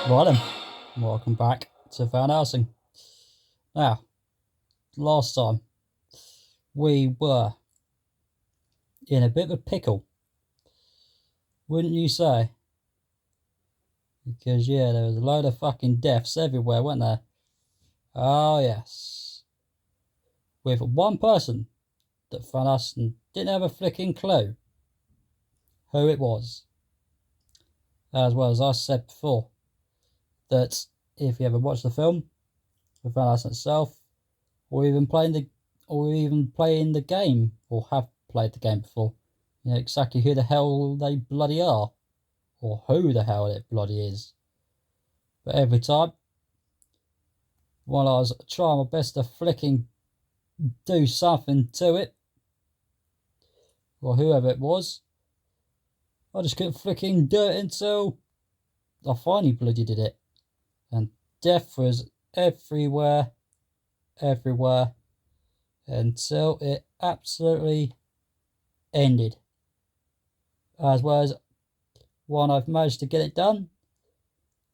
Right then, welcome back to helsing. Now, last time we were in a bit of a pickle, wouldn't you say? Because yeah, there was a load of fucking deaths everywhere, weren't there? Oh yes. With one person that found us and didn't have a flicking clue who it was. As well as I said before, that if you ever watched the film, the Van Helsing itself, or even playing the game, or have played the game before, you know exactly who the hell they bloody are, or who the hell it bloody is. But every time, while I was trying my best to flicking do something to it, or whoever it was, I just couldn't flicking do it until I finally bloody did it. And death was everywhere, until it absolutely ended. As well as when I've managed to get it done,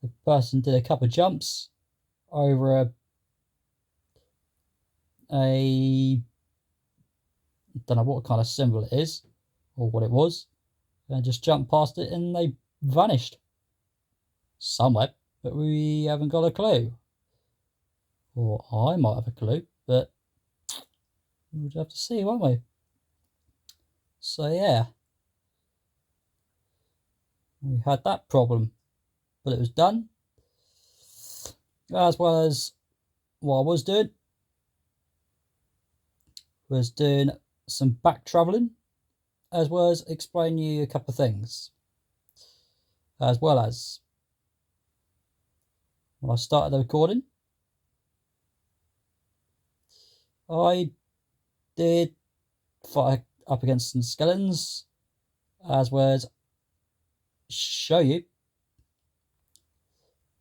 the person did a couple of jumps over a I don't know what kind of symbol it is or what it was, and just jumped past it and they vanished somewhere, but we haven't got a clue. Or I might have a clue, but we'll have to see, won't we? So yeah, we had that problem, but it was done. As well as what I was doing some back travelling, as well as explain you a couple of things. As well as when I started the recording, I did fight up against some skeletons, as well as show you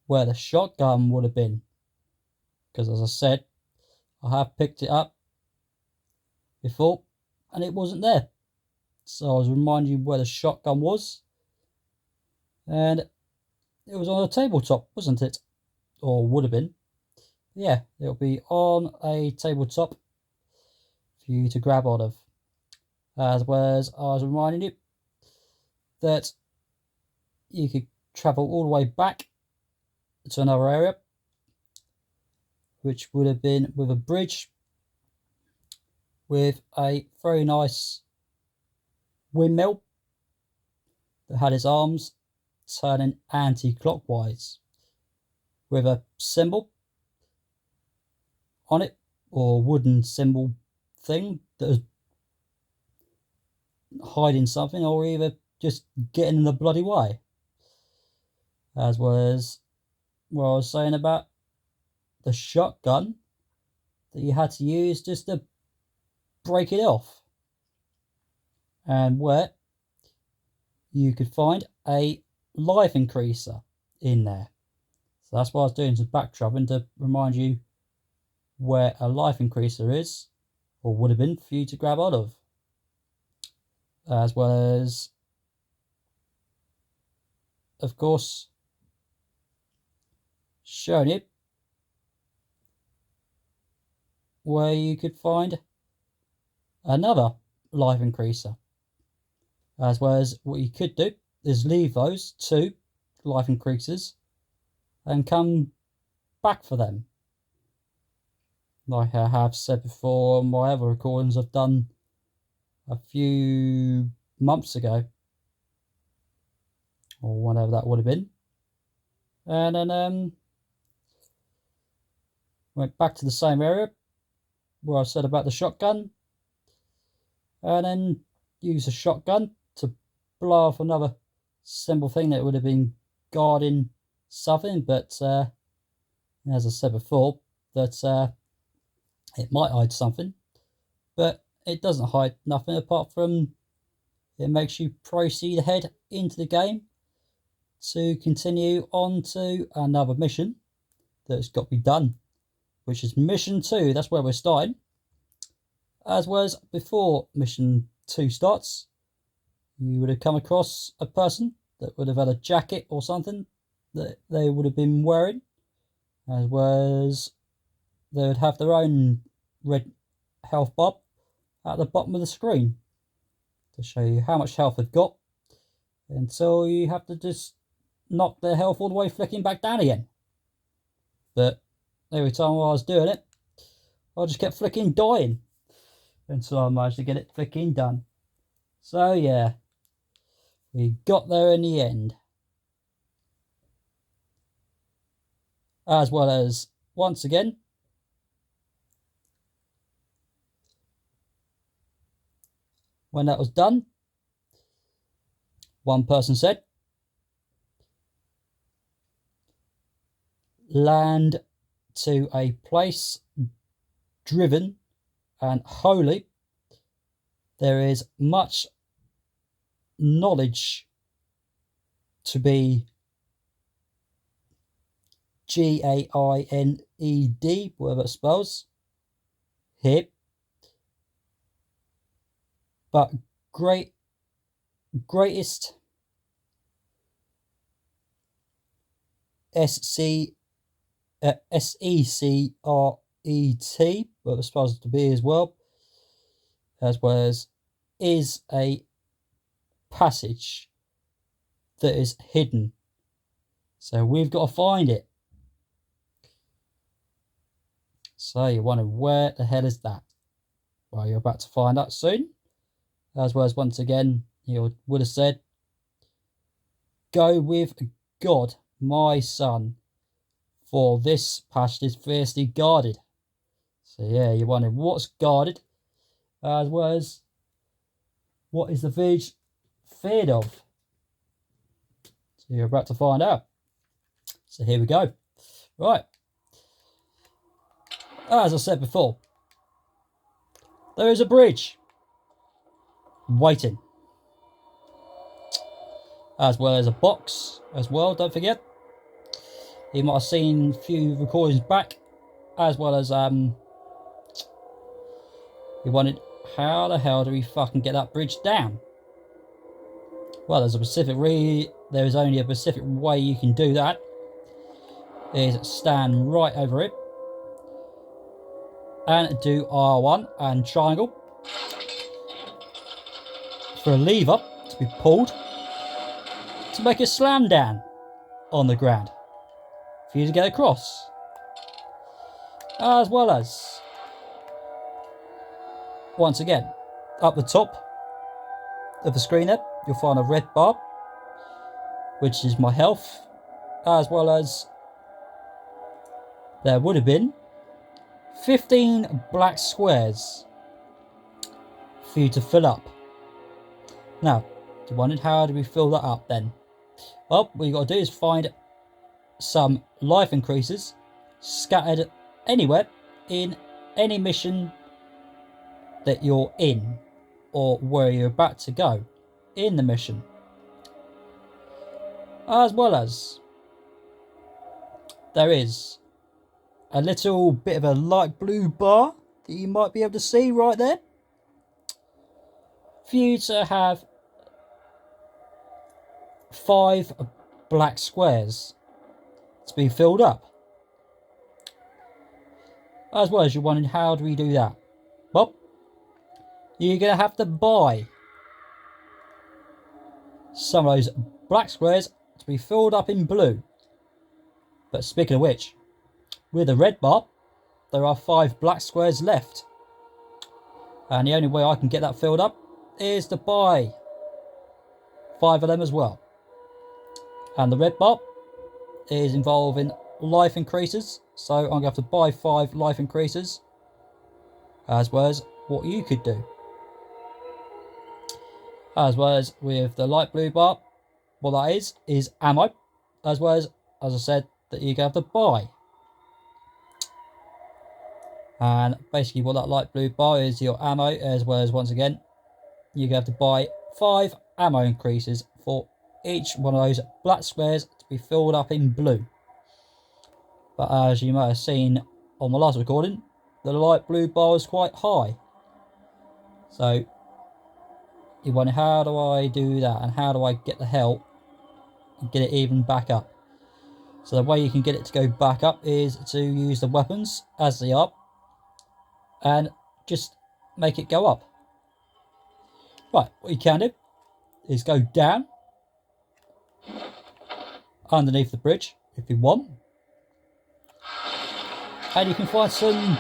where the shotgun would have been, because as I said, I have picked it up before and it wasn't there. So I was reminding you where the shotgun was, and it was on a tabletop, wasn't it? Or would have been. Yeah, it'll be on a tabletop for you to grab out of. As well as I was reminding you that you could travel all the way back to another area, which would have been with a bridge with a very nice windmill that had its arms turning anti-clockwise with a symbol on it, or wooden symbol thing that was hiding something, or either just getting in the bloody way. As well as what I was saying about the shotgun that you had to use just to break it off, and where you could find a life increaser in there. So that's why I was doing some back travelling, to remind you where a life increaser is, or would have been, for you to grab out of. As well as, of course, showing you where you could find another life increaser. As well as what you could do is leave those two life increasers and come back for them. Like I have said before on my other recordings I've done a few months ago, or whenever that would have been. And then went back to the same area where I said about the shotgun, and then used a shotgun to blow off another symbol thing that would have been guarding something, but as I said before, that it might hide something, but it doesn't hide nothing apart from it makes you proceed ahead into the game to continue on to another mission that's got to be done, which is mission 2. That's where we're starting. As well as before mission 2 starts, you would have come across a person that would have had a jacket or something that they would have been wearing, as well as they would have their own red health bar at the bottom of the screen to show you how much health they've got, until you have to just knock their health all the way flicking back down again. But every time I was doing it, I just kept flicking dying until I managed to get it flicking done. So yeah, we got there in the end. As well as, once again, when that was done, one person said, land to a place driven and holy. There is much knowledge to be gained, whatever it spells, here, but greatest SECRET, whatever it's supposed to be as well as is a passage that is hidden. So we've got to find it. So you wonder, where the hell is that? Well, you're about to find out soon. As well as, once again, you would have said, go with God, my son, for this passage is fiercely guarded. So yeah, you're wondering what's guarded, as well as what is the village feared of. So you're about to find out. So here we go. Right. As I said before, there is a bridge waiting, as well as a box as well, don't forget. You might have seen a few recordings back, as well as you wondered, how the hell do we fucking get that bridge down? Well, there is only a specific way you can do that. Is stand right over it and do R1 and triangle for a lever to be pulled to make a slam down on the ground for you to get across. As well as, once again, up the top of the screen there, you'll find a red bar, which is my health, as well as there would have been 15 black squares for you to fill up. Now, you wondered, how do we fill that up then? Well, what you got to do is find some life increases scattered anywhere in any mission that you're in, or where you're about to go in the mission. As well as, there is a little bit of a light blue bar that you might be able to see right there, for you to have 5 black squares to be filled up. As well as, you're wondering, how do we do that? Well, you're going to have to buy some of those black squares to be filled up in blue. But speaking of which, with the red bar, there are 5 black squares left. And the only way I can get that filled up is to buy 5 of them as well. And the red bar is involving life increases, so I'm going to have to buy 5 life increases, as well as what you could do. As well as with the light blue bar, what that is ammo, as well as I said, that you're going to have to buy. And basically what that light blue bar is your ammo, as well as, once again, you're going to have to buy 5 ammo increases for each one of those black squares to be filled up in blue. But as you might have seen on my last recording, the light blue bar is quite high. So you wonder, how do I do that, and how do I get the hell and get it even back up? So the way you can get it to go back up is to use the weapons as they are and just make it go up. Right, what you can do is go down underneath the bridge if you want, and you can find some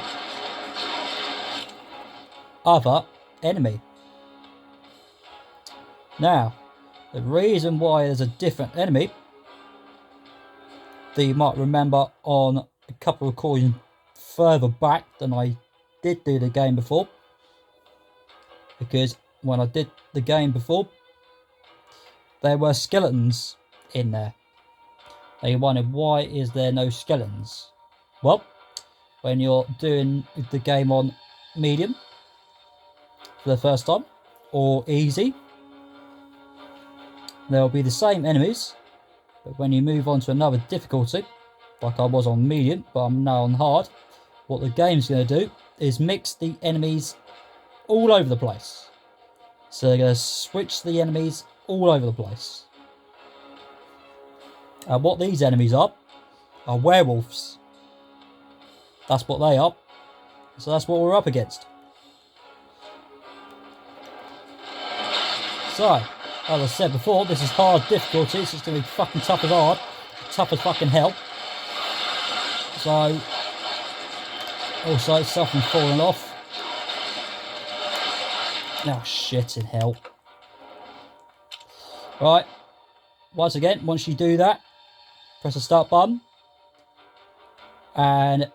other enemy. Now, the reason why there's a different enemy that you might remember on a couple of recordings further back than I did do the game before, because when I did the game before there were skeletons in there. Now you wondered, why is there no skeletons? Well, when you're doing the game on medium for the first time or easy, there'll be the same enemies, but when you move on to another difficulty, like I was on medium but I'm now on hard, what the game's going to do is mix the enemies all over the place. So they're going to switch the enemies all over the place. And what these enemies are werewolves. That's what they are. So that's what we're up against. So, as I said before, this is hard difficulty, so it's going to be fucking tough as hard. Tough as fucking hell. So, also something falling off. Oh shit in hell. Right, once again, once you do that, press the start button and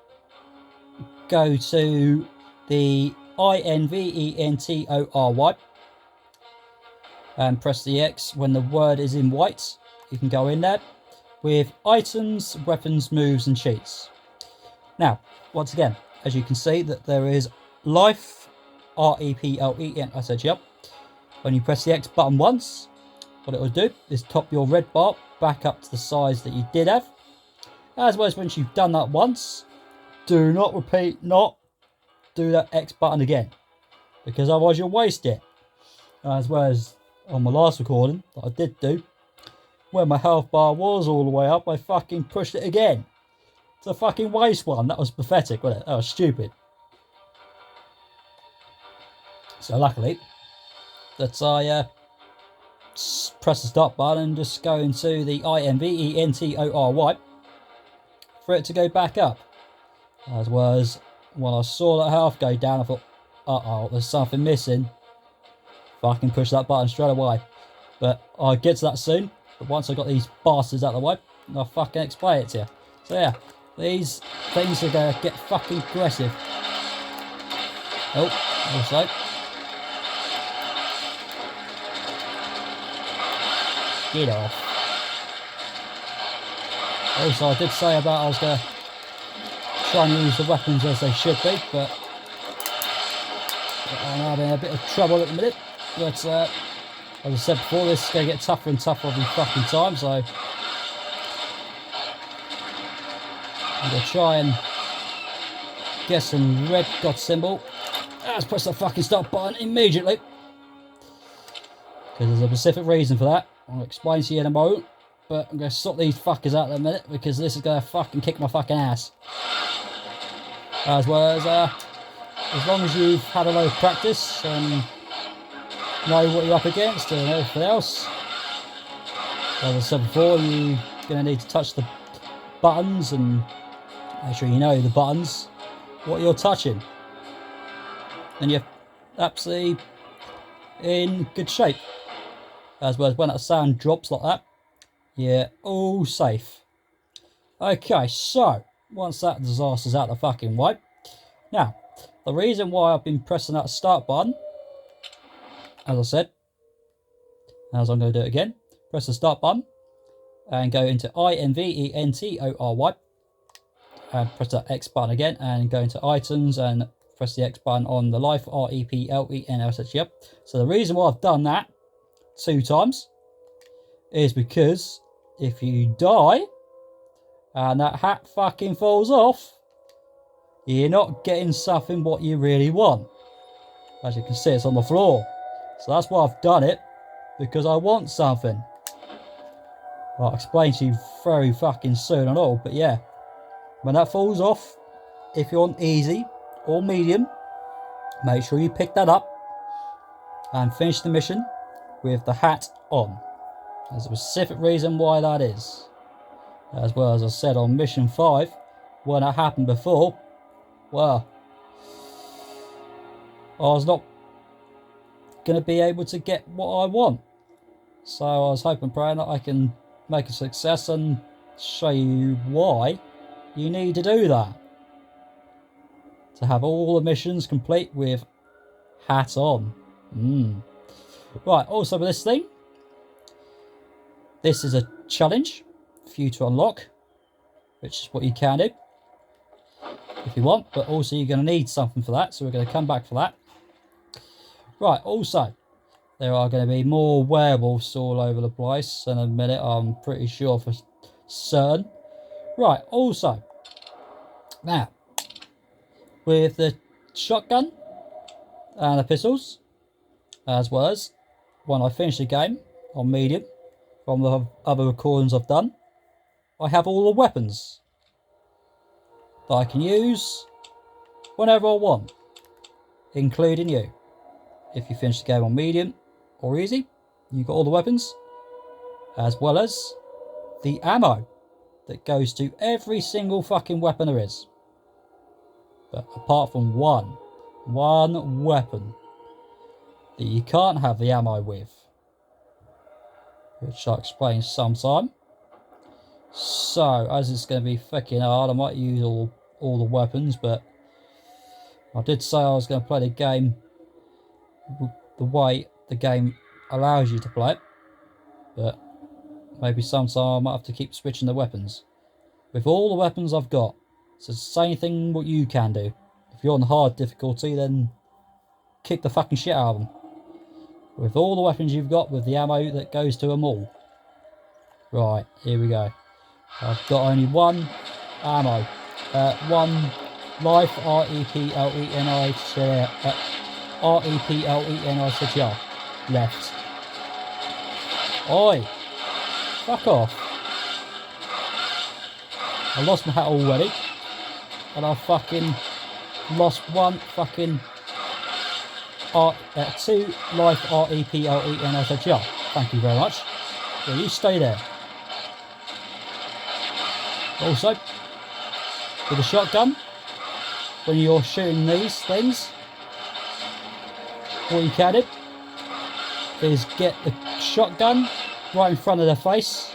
go to the INVENTORY and press the X when the word is in white. You can go in there with items, weapons, moves and cheats. Now, once again, as you can see that there is life, REPLEN, I said yep. When you press the X button once, what it will do is top your red bar back up to the size that you did have. As well as once you've done that once, do not do that X button again, because otherwise you'll waste it. As well as on my last recording that I did do, when my health bar was all the way up, I fucking pushed it again. It's a fucking waste one. That was pathetic, wasn't it? That was stupid. So luckily that I press the start button and just go into the INVENTORY for it to go back up. As well as when I saw that health go down, I thought, uh-oh, there's something missing. Fucking push that button straight away. But I'll get to that soon. But once I got these bastards out of the way, I'll fucking explain it to you. So yeah, these things are going to get fucking aggressive. Oh, also. Get off. Also, I did say about I was going to try and use the weapons as they should be, but I'm having a bit of trouble at the minute. But as I said before, this is going to get tougher and tougher every fucking time, so I'm going to try and get some red dot symbol. Let's press the fucking stop button immediately, because there's a specific reason for that. I'll explain to you in a moment, but I'm going to sort these fuckers out in a minute, because this is going to fucking kick my fucking ass. As well as long as you've had a lot of practice and know what you're up against and everything else, as I said before, you're going to need to touch the buttons and make sure you know the buttons, what you're touching, and you're absolutely in good shape. As well as when that sound drops like that, you're all safe. Okay, so once that disaster's out the fucking way, now the reason why I've been pressing that start button, as I said, as I'm going to do it again, press the start button and go into INVENTORY and press that X button again and go into items and press the X button on the life, REPLEN. Yep. So the reason why I've done that 2 times is because if you die and that hat fucking falls off, you're not getting something what you really want. As you can see, it's on the floor. So that's why I've done it, because I want something. I'll explain to you very fucking soon and all, but yeah. When that falls off, if you're on easy or medium, make sure you pick that up and finish the mission with the hat on. There's a specific reason why that is. As well as I said on mission 5, when it happened before, well, I was not going to be able to get what I want. So I was hoping, praying that I can make a success and show you why you need to do that. To have all the missions complete with hat on. Right, also with this thing, this is a challenge for you to unlock, which is what you can do if you want, but also you're going to need something for that, so we're going to come back for that. Right, also, there are going to be more werewolves all over the place in a minute, I'm pretty sure for certain. Right, also, now, with the shotgun and the pistols, as well as when I finish the game on medium, from the other recordings I've done, I have all the weapons that I can use whenever I want, including you. If you finish the game on medium or easy, you've got all the weapons, as well as the ammo that goes to every single fucking weapon there is. But apart from one weapon that you can't have the ammo with, which I'll explain sometime. So, as it's going to be fucking hard, I might use all the weapons, but I did say I was going to play the game the way the game allows you to play it, but maybe sometime I might have to keep switching the weapons. With all the weapons I've got, it's the same thing what you can do. If you're on hard difficulty, then kick the fucking shit out of them. With all the weapons you've got, with the ammo that goes to them all. Right, here we go. I've got only one ammo. One life, R-E-P-L-E-N-I-C-R, left. Oi! Fuck off. I lost my hat already. And I fucking lost one fucking 2 life, R-E-P-L-E-N-I-C-R. Thank you very much. Yeah, you stay there. Also, with a shotgun, when you're shooting these things, what you can do is get the shotgun right in front of their face,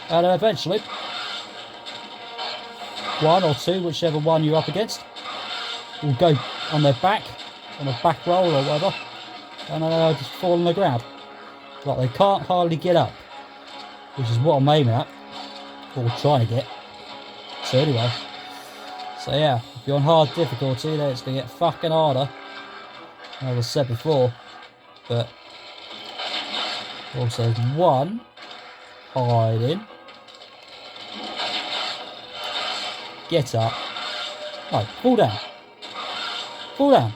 and then eventually, one or two, whichever one you're up against, will go on their back, on a back roll or whatever, and then they'll just fall on the ground. Like they can't hardly get up, which is what I'm aiming at, or trying to get. So anyway, so yeah, if you're on hard difficulty, then it's going to get fucking harder, as I said before. But also there's one hiding. Get up. No, fall down. Fall down.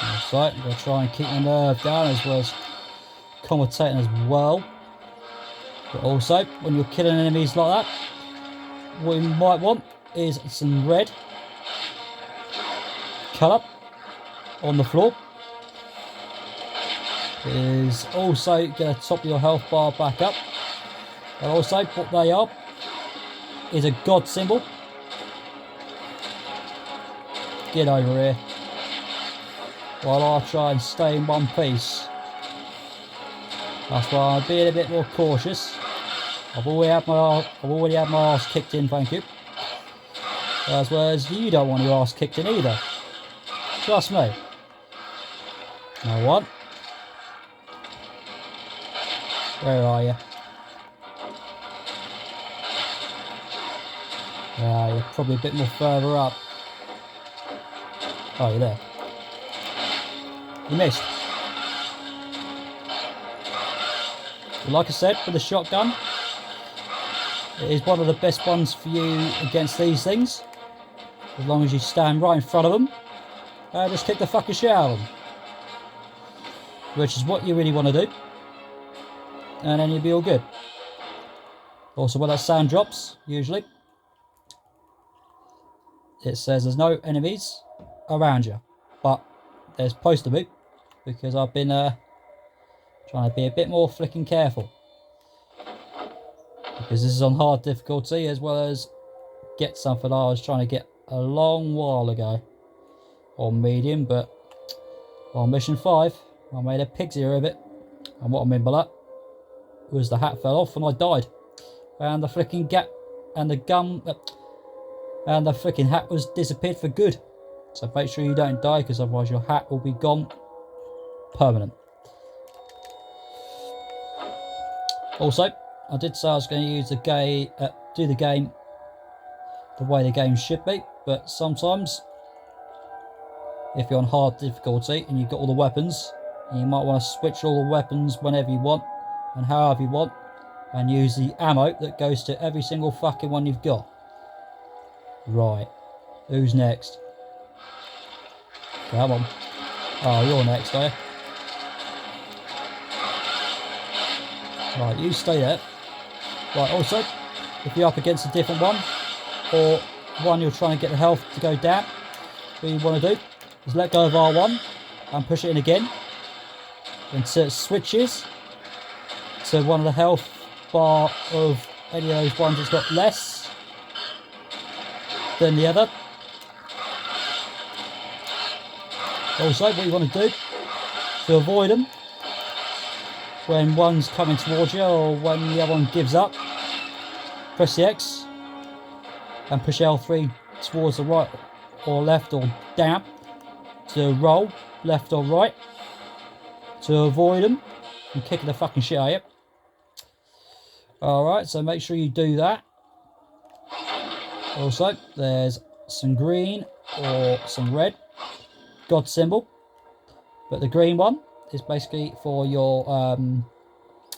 That's right, I'm going to try and keep my nerve down as well as commentating as well. But also, when you're killing enemies like that, what you might want is some red colour on the floor. It is also going to top your health bar back up. And also, what they are is a God symbol. Get over here. While I try and stay in one piece. That's why I'm being a bit more cautious. I've already had my ass kicked in, thank you. As well as you don't want your ass kicked in either. Trust me. Now what? Where are you? Yeah, you're probably a bit more further up. Oh, you're there. You missed. But like I said, with the shotgun, it is one of the best ones for you against these things. As long as you stand right in front of them, just kick the fucking shit out of them. which is what you really want to do, and then you'll be all good. Also, when that sound drops, usually it says there's no enemies around you, but there's supposed to be, because I've been trying to be a bit more flicking careful, because this is on hard difficulty as well as get something I was trying to get a long while ago on medium, but on mission 5 I made a pig's ear of it, and what I mean by that was the hat fell off and I died, and the flicking gap and the gum and the flicking hat was disappeared for good. So make sure you don't die, because otherwise your hat will be gone permanent. Also, I did say I was going to use the game, do the game the way the game should be, but sometimes if you're on hard difficulty and you've got all the weapons, you might want to switch all the weapons whenever you want and however you want, and use the ammo that goes to every single fucking one you've got. Right, who's next? Come on. Oh, you're next, are you? Right, you stay there. Right, also, if you're up against a different one, or one you're trying to get the health to go down, what you want to do is let go of R1 and push it in again until it switches to one of the health bar of any of those ones that's got less than the other. Also, what you want to do to avoid them when one's coming towards you or when the other one gives up, press the X and push L3 towards the right or left or down to roll left or right to avoid them from kicking the fucking shit out of you. Alright, so make sure you do that. Also, there's some green or some red God symbol, but the green one is basically for your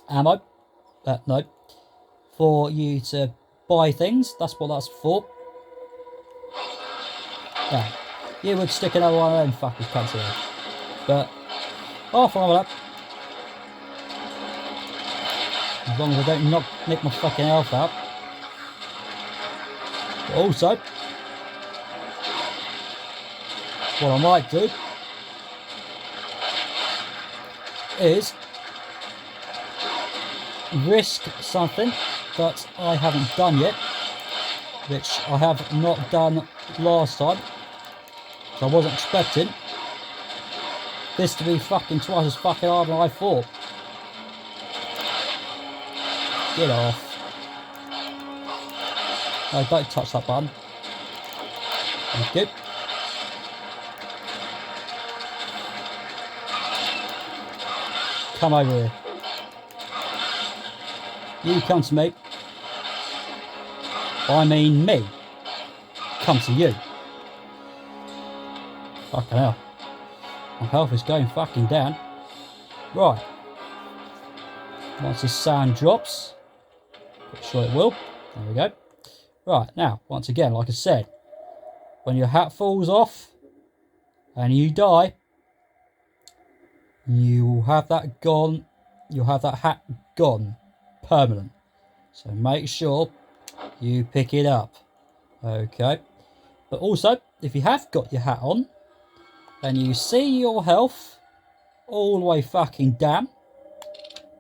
ammo. No, for you to buy things. That's what that's for. Yeah, you would stick another one of them fuckers cunts here, but I'll follow that. As long as I don't nick my fucking health out. But also, what I might do is risk something that I haven't done yet, which I have not done last time. So I wasn't expecting this to be fucking twice as fucking hard than I thought. Get off. No, don't touch that button. Thank you. Come over here. You come to me. I mean me. Come to you. Fucking hell. My health is going fucking down. Right. Once this sound drops, pretty sure it will. There we go. Right, now, once again, like I said, when your hat falls off and you die, you will have that gone. You'll have that hat gone permanent. So make sure you pick it up. Okay. But also, if you have got your hat on and you see your health all the way fucking down,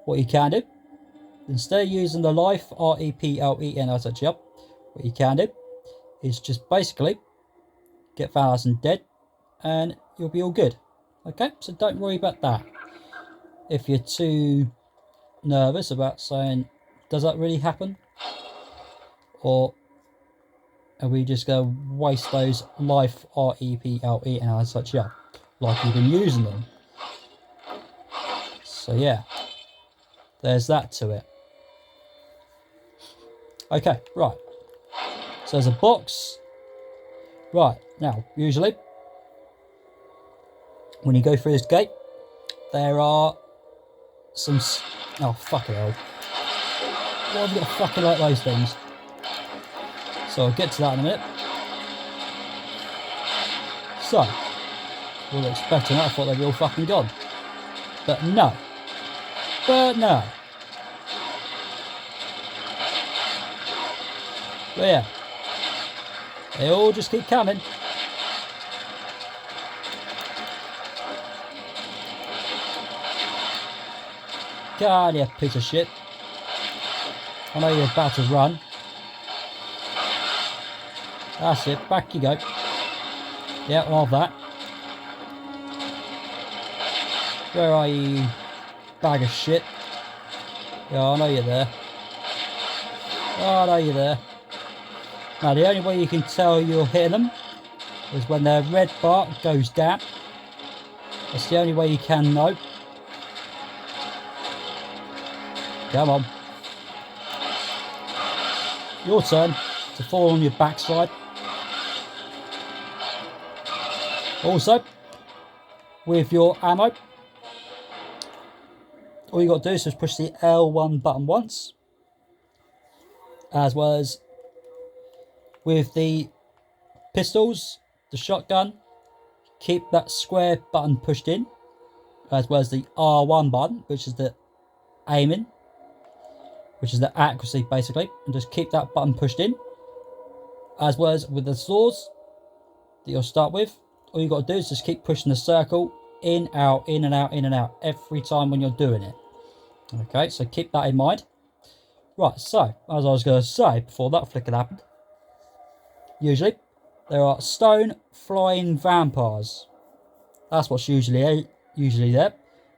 what you can do, instead of using the life REPLEN as a jump, what you can do is just basically get fast and dead and you'll be all good. Okay, so don't worry about that. If you're too nervous about saying, does that really happen? Or are we just going to waste those life REPLEN as such up like you've been using them? So yeah, there's that to it. Okay, right. So there's a box. Right, now, usually, when you go through this gate, there are some... Oh, fucking hell. Why have you got to fucking like those things? So I'll get to that in a minute. So, wasn't expecting that. I thought they'd be all fucking gone. But no. But no. But yeah. They all just keep coming. God, you piece of shit. I know you're about to run. That's it, back you go. Yeah, all of that. Where are you, bag of shit? Yeah, I know you're there. Oh, I know you're there. Now, the only way you can tell you're hitting them is when their red bar goes down. That's the only way you can know. Come on. Your turn to fall on your backside. Also, with your ammo, all you got to do is just push the L1 button once, as well as with the pistols, the shotgun, keep that square button pushed in, as well as the R1 button, which is the aiming, which is the accuracy basically, and just keep that button pushed in, as well as with the swords that you'll start with. All you got to do is just keep pushing the circle in, out, in and out, in and out every time when you're doing it. Okay, so keep that in mind. Right, so as I was going to say before that flicker happened, usually there are stone flying vampires. That's what's usually there.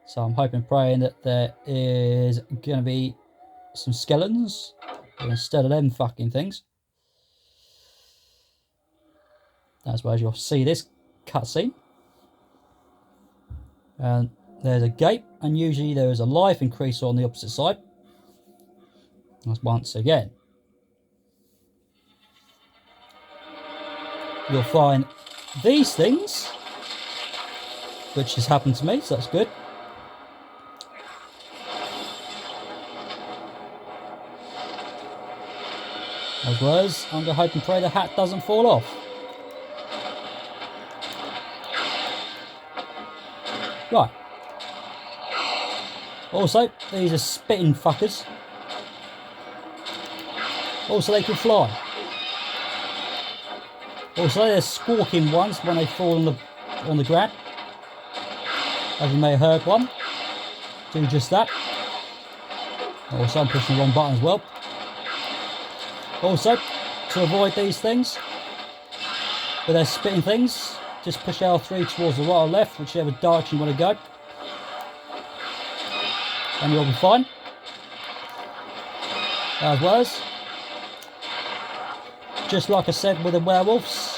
So I'm hoping and praying that there is going to be some skeletons instead of them fucking things. As well as you'll see this cutscene. And there's a gate, and usually there is a life increaser on the opposite side. That's once again. You'll find these things, which has happened to me, so that's good. As well as I'm going to hope and pray the hat doesn't fall off. Right. Also, these are spitting fuckers. Also, they can fly. Also, there's squawking ones when they fall on the ground. As you may have heard one. Do just that. Also, I'm pushing the wrong button as well. Also, to avoid these things, with their spitting things, just push L3 towards the right or left, whichever direction you want to go. And you'll be fine. As well as, just like I said with the werewolves,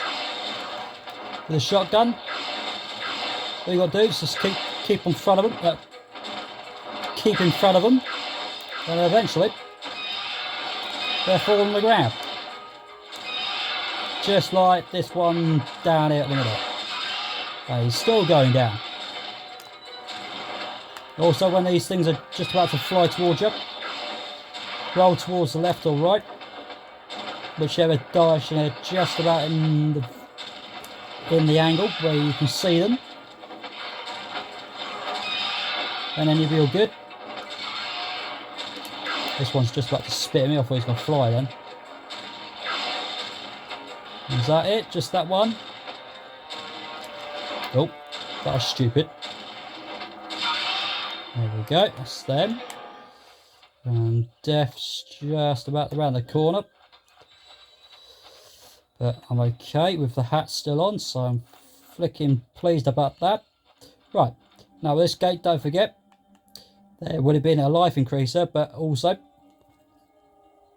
with a shotgun, all you got to do is just keep in front of them. Keep in front of them, and eventually they'll fall on the ground. Just like this one down here at the minute. He's still going down. Also, when these things are just about to fly towards you, roll towards the left or right, whichever direction they're just about in the angle where you can see them, and then you'll be all good. This one's just about to spit at me. I thought he's going to fly then. Is that it? Just that one? Oh, that was stupid. There we go, that's them. And death's just about around the corner. But I'm okay with the hat still on, so I'm flicking pleased about that. Right, now this gate, don't forget, there would have been a life increaser, but also,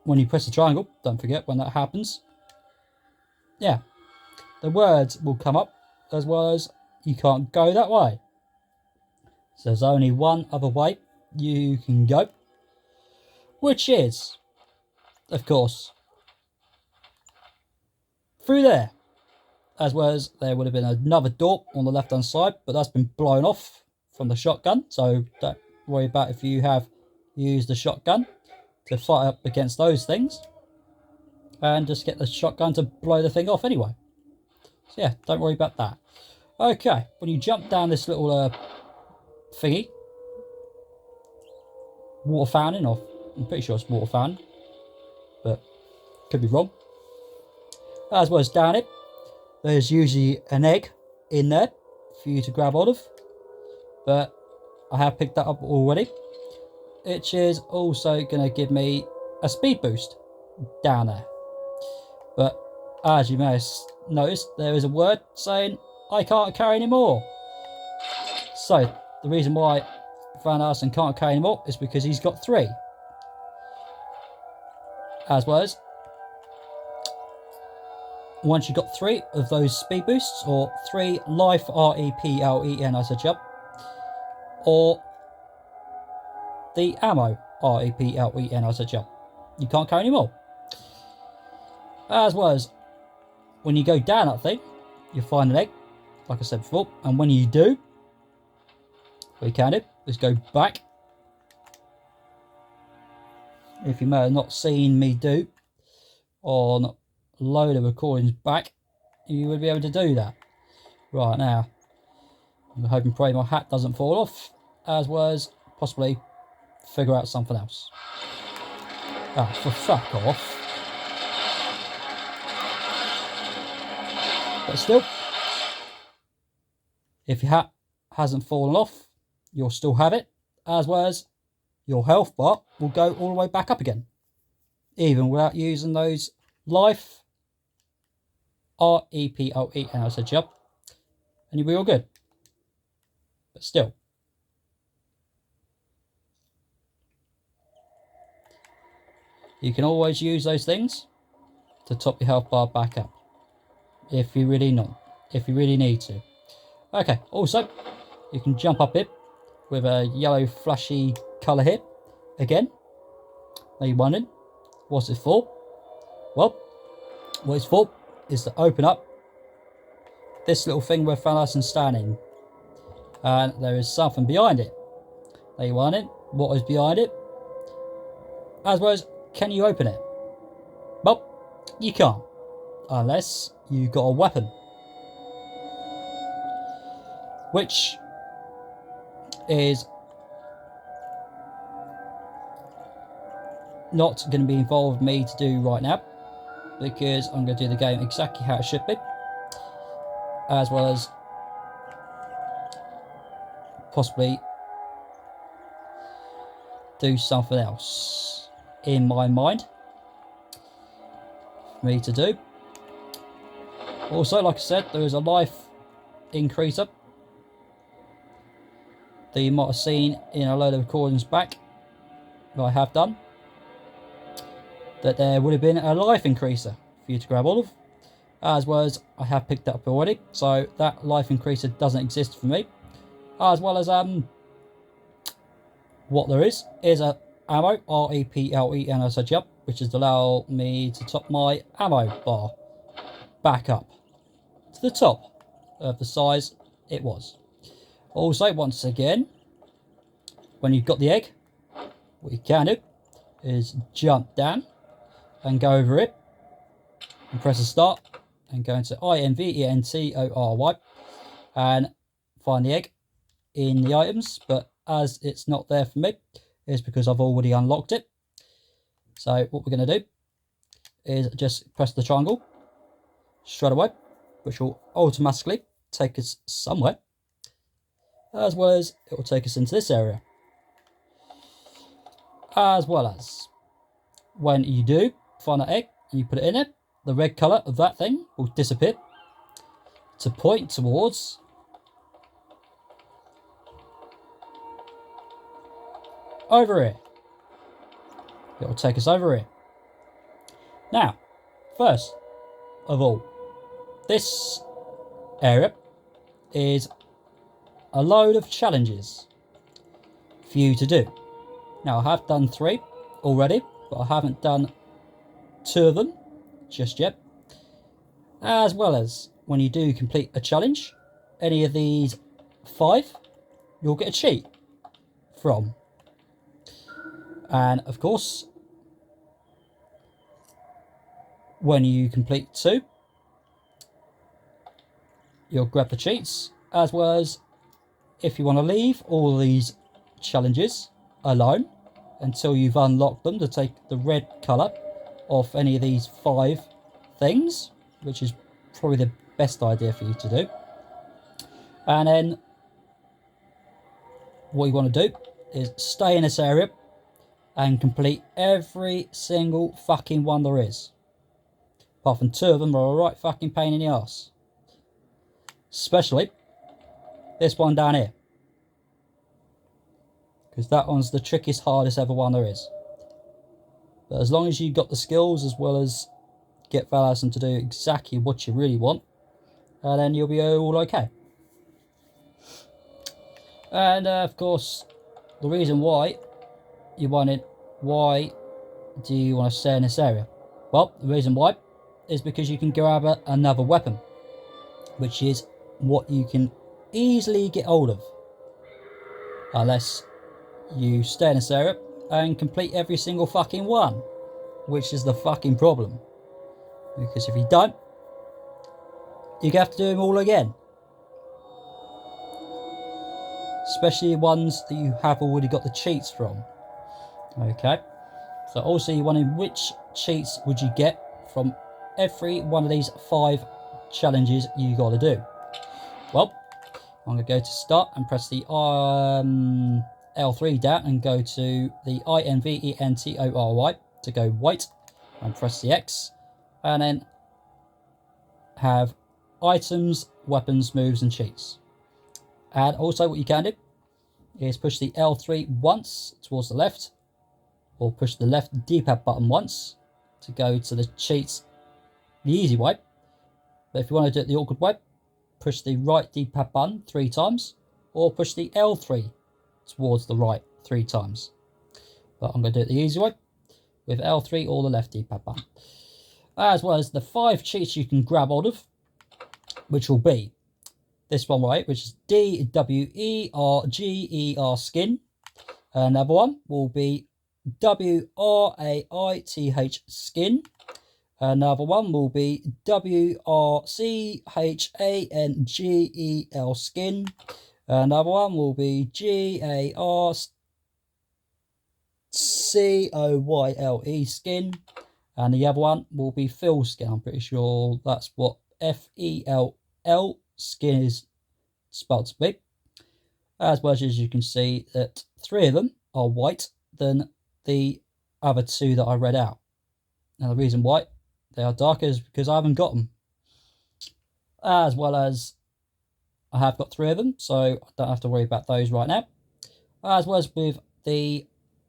when you press the triangle, don't forget when that happens, yeah, the words will come up, as well as you can't go that way. So there's only one other way you can go, which is, of course, through there. As well as there would have been another door on the left hand side, but that's been blown off from the shotgun, so don't worry about if you have used the shotgun to fight up against those things, and just get the shotgun to blow the thing off anyway. So yeah, don't worry about that. Okay, when you jump down this little thingy, water fountain, or I'm pretty sure it's water fountain, but could be wrong. As well as down it, there's usually an egg in there for you to grab hold of, but I have picked that up already, which is also going to give me a speed boost down there. But as you may have noticed, there is a word saying I can't carry anymore. So the reason why Van Arsene can't carry anymore is because he's got 3. As well as, once you've got 3 of those speed boosts, or 3 life, R-E-P-L-E-N as a jump, or the ammo, R-E-P-L-E-N as a jump, you can't carry anymore. As well as, when you go down that thing, you find an egg, like I said before, and when you do, what you can do is go back. If you may have not seen me do on a load of recordings back, you would be able to do that. Right, now, I'm hoping pray my hat doesn't fall off, as well as possibly figure out something else. Ah, for fuck off. But still, if your hat hasn't fallen off, you'll still have it, as well as your health bar will go all the way back up again, even without using those life, R-E-P-L-E-N as a jump, and you'll be all good. But still, you can always use those things to top your health bar back up, if you really need to. Okay, also, you can jump up it with a yellow flashy colour here. Again, now you're wondering, what's it for? Well, what it's for is to open up this little thing where Van Arsen's standing. And there is something behind it. Now you're wondering, what is behind it? As well as, can you open it? Well, you can't, unless you got a weapon. Which is not going to be involved me to do right now, because I'm going to do the game exactly how it should be, as well as possibly do something else in my mind for me to do. Also, like I said, there is a life increaser that you might have seen in a load of recordings back that I have done, that there would have been a life increaser for you to grab all of, as well as I have picked that up already, so that life increaser doesn't exist for me. As well as what there is a ammo, R-E-P-L-E-N as a jump, which is to allow me to top my ammo bar back up to the top of the size it was. Also, once again, when you've got the egg, what you can do is jump down and go over it and press a start and go into INVENTORY and find the egg in the items, but as it's not there for me, it's because I've already unlocked it. So what we're going to do is just press the triangle straight away, which will automatically take us somewhere, as well as it will take us into this area. As well as, when you do find that egg and you put it in it, the red colour of that thing will disappear to point towards over here. It will take us over here. Now, first of all, this area is a load of challenges for you to do. Now, I have done 3 already, but I haven't done 2 of them just yet. As well as, when you do complete a challenge, any of these 5, you'll get a cheat from. And of course, when you complete 2, you'll grab the cheats, as well as if you want to leave all these challenges alone, until you've unlocked them to take the red colour off any of these 5 things, which is probably the best idea for you to do. And then what you want to do is stay in this area and complete every single fucking one there is. Apart from 2 of them are a right fucking pain in the arse. Especially this one down here. Because that one's the trickiest, hardest ever one there is. But as long as you've got the skills as well as get Val Helsing to do exactly what you really want, and then you'll be all okay. And of course, the reason why do you want to stay in this area? Well, the reason why is because you can grab another weapon, which is what you can easily get hold of, unless you stay in this area and complete every single fucking one, which is the fucking problem. Because if you don't, you have to do them all again. Especially ones that you have already got the cheats from. Okay. So also you're wondering which cheats would you get from every one of these 5 challenges you got to do. Well, I'm going to go to start and press the L3 down and go to the INVENTORY to go white, and press the X, and then have items, weapons, moves and cheats. And also what you can do is push the L3 once towards the left, or push the left D-pad button once to go to the cheats the easy way. But if you want to do it the awkward way, push the right D-pad button 3 times, or push the L3 towards the right 3 times. But I'm going to do it the easy way with L3 or the left D-pad button. As well as the 5 cheats you can grab hold of, which will be this one right, which is DWERGER skin. Another one will be WRAITH skin. Another one will be WRCHANGEL skin. Another one will be GARCOYLE skin. And the other one will be Phil skin. I'm pretty sure that's what FELL skin is spelled to be. As well as you can see that 3 of them are white than the other 2 that I read out. Now the reason why they are darker is because I haven't got them. As well as I have got 3 of them, so I don't have to worry about those right now. As well as with the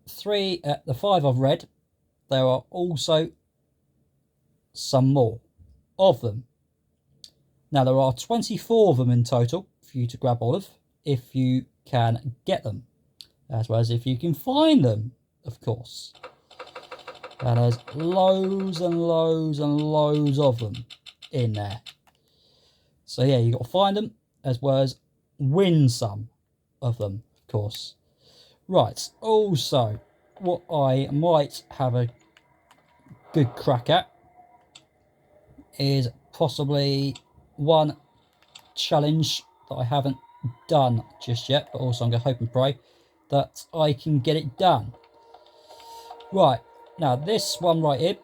5 I've read, there are also some more of them. Now there are 24 of them in total for you to grab hold of, if you can get them, as well as if you can find them, of course. And there's loads and loads and loads of them in there. So yeah, you've got to find them as well as win some of them, of course. Right, also, what I might have a good crack at is possibly one challenge that I haven't done just yet, but also I'm going to hope and pray that I can get it done. Right, now this one right here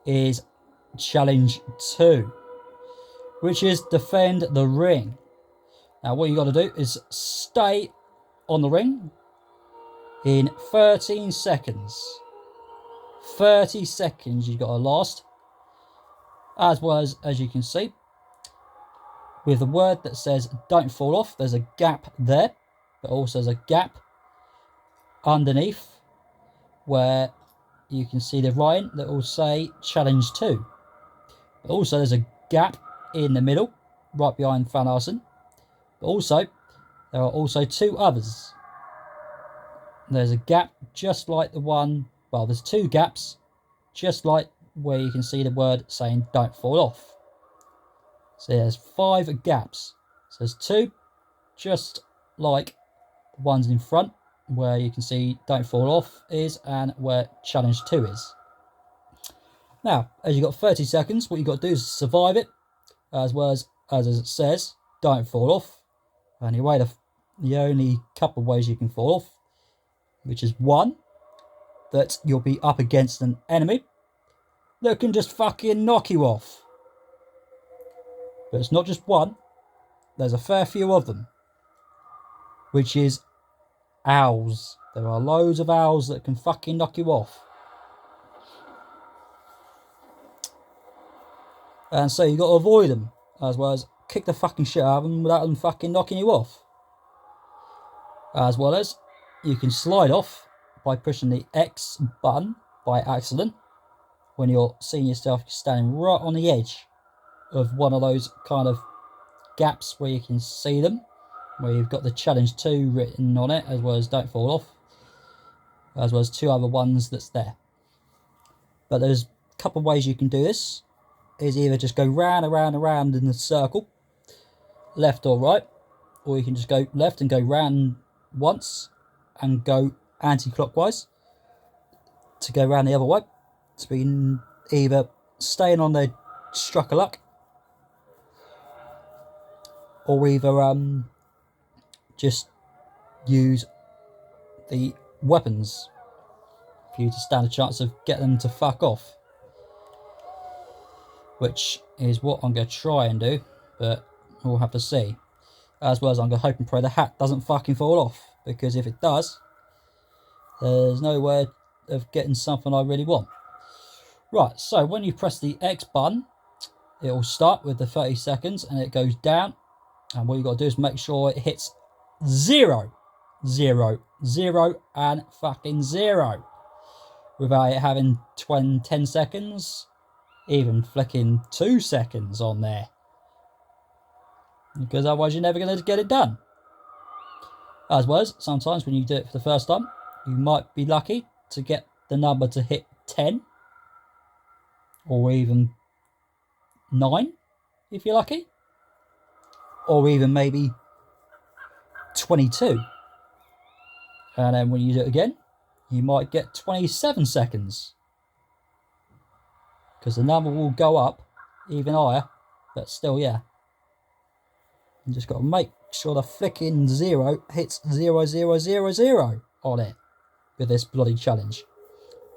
is challenge 2, which is defend the ring. Now what you got to do is stay on the ring in 13 seconds. 30 seconds you've got to last. As well as you can see, with the word that says don't fall off, there's a gap there, but also there's a gap underneath where you can see the writing that will say challenge 2. But also there's a gap in the middle, right behind Val Helsing. But also, there are also 2 others. There's a gap just like the one, well, there's 2 gaps just like where you can see the word saying don't fall off. So there's 5 gaps. So there's 2 just like the ones in front where you can see don't fall off is, and where challenge 2 is. Now, as you've got 30 seconds, what you've got to do is survive it, as well as it says don't fall off. And the way to the only couple of ways you can fall off, which is one, that you'll be up against an enemy that can just fucking knock you off. But it's not just one, there's a fair few of them, which is owls. There are loads of owls that can fucking knock you off. And so you got to avoid them, as well as kick the fucking shit out of them without them fucking knocking you off. As well as you can slide off by pushing the X button by accident when you're seeing yourself standing right on the edge of one of those kind of gaps where you can see them, where you've got the challenge 2 written on it, as well as don't fall off, as well as 2 other ones that's there. But there's a couple of ways you can do this. Is either just go round and round and round in the circle, left or right, or you can just go left and go round once and go anti-clockwise to go round the other way. So we can either staying on the struck of luck, or either just use the weapons for you to stand a chance of getting them to fuck off. Which is what I'm going to try and do, but we'll have to see. As well as I'm going to hope and pray the hat doesn't fucking fall off, because if it does, there's no way of getting something I really want. Right, so when you press the X button, it will start with the 30 seconds and it goes down, and what you've got to do is make sure it hits 0, 0, 0 and fucking 0 without it having 10 seconds. Even flicking 2 seconds on there, because otherwise you're never going to get it done. As well as sometimes when you do it for the first time, you might be lucky to get the number to hit 10 or even 9 if you're lucky, or even maybe 22, and then when you do it again you might get 27 seconds. Because the number will go up even higher, but still, yeah. You just got to make sure the flicking 0 hits 0, 0, 0, 0 on it with this bloody challenge.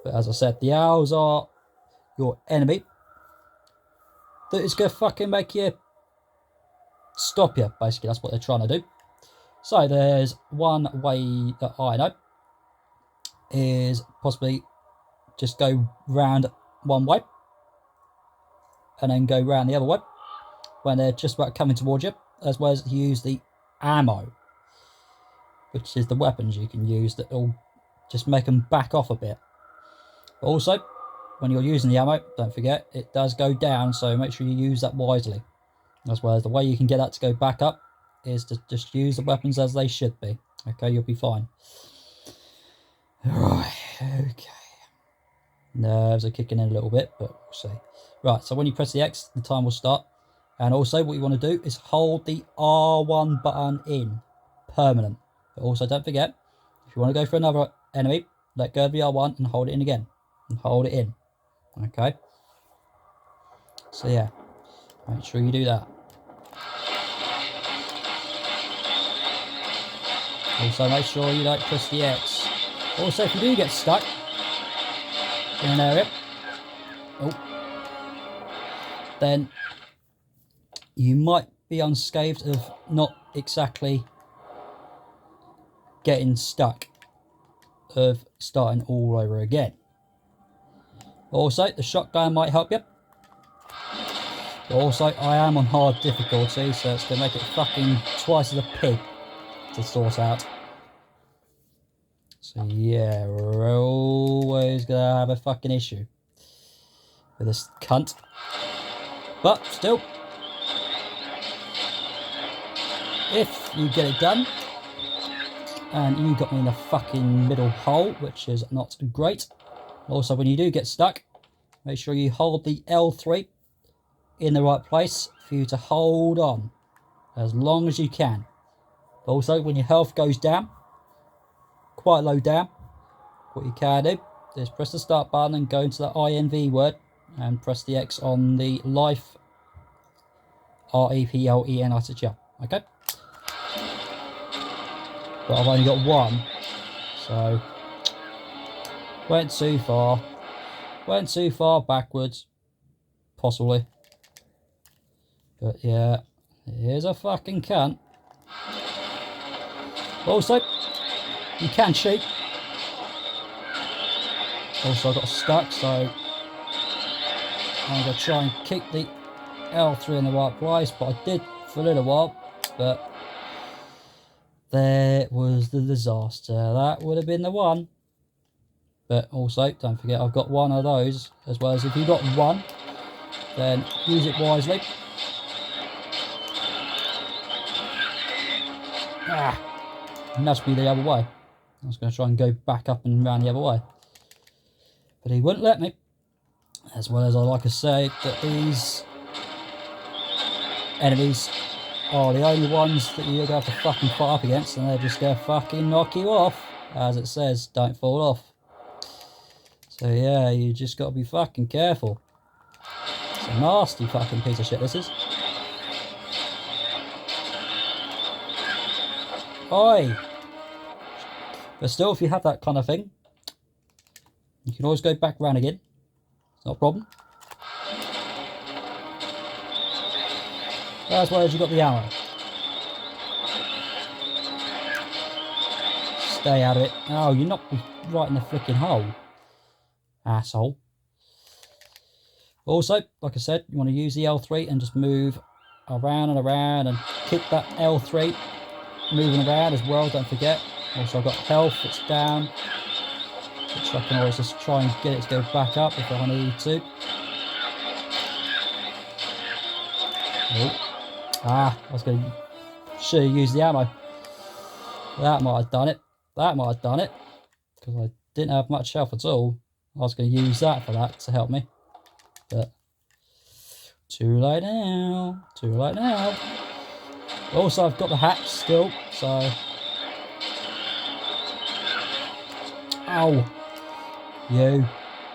But as I said, the owls are your enemy that is going to fucking make you stop you, basically. That's what they're trying to do. So there's one way that I know is possibly just go round one way and then go round the other way when they're just about coming towards you, as well as use the ammo, which is the weapons you can use that will just make them back off a bit. But also, when you're using the ammo, don't forget, it does go down, so make sure you use that wisely. As well as the way you can get that to go back up is to just use the weapons as they should be. Okay, you'll be fine. Right, okay. Nerves are kicking in a little bit, but we'll see. Right, so when you press the X, the time will start. And also what you want to do is hold the R1 button in permanent. But also don't forget, if you want to go for another enemy, let go of the R1 and hold it in again. And hold it in. Okay? So yeah, make sure you do that. Also make sure you don't press the X. Also if you do get stuck in an area, then you might be unscathed of not exactly getting stuck, of starting all over again. Also, the shotgun might help you. Also, I am on hard difficulty, so it's going to make it fucking twice as a pig to sort out. So yeah, we're always going to have a fucking issue with this cunt. But still, if you get it done, and you got me in the fucking middle hole, which is not great. Also, when you do get stuck, make sure you hold the L3 in the right place for you to hold on as long as you can. Also, when your health goes down, quite low down, what you can do is press the start button and go into the INV word and press the X on the life, REPLEN, okay? but I've only got one, so went too far backwards, possibly. But yeah, here's a fucking cunt. Also, you can cheat. Also, I got stuck, so I'm going to try and kick the L3 in the right place, but I did for a little while, but there was the disaster. That would have been the one. But also, don't forget, I've got one of those, as well as if you've got one, then use it wisely. Nudged me the other way. I was going to try and go back up and round the other way, but he wouldn't let me. As well as I like to say that these enemies are the only ones that you're going to have to fucking fight up against, and they're just going to fucking knock you off. As it says, don't fall off. So yeah, you just got to be fucking careful. It's a nasty fucking piece of shit this is. Oi! But still, if you have that kind of thing, you can always go back round again. It's not a problem. As well as you got the ammo. Stay out of it. Oh, you knocked me right in the flicking hole. Asshole. Also, like I said, you want to use the L3 and just move around and around and kick that L3 moving around as well, don't forget. Also, I've got health that's down, which I can always just try and get it to go back up if I need to. Oh. I was going to should have used the ammo. That might have done it. Because I didn't have much health at all. I was going to use that for that to help me. But too late now. Also, I've got the hat still, so... Ow! You.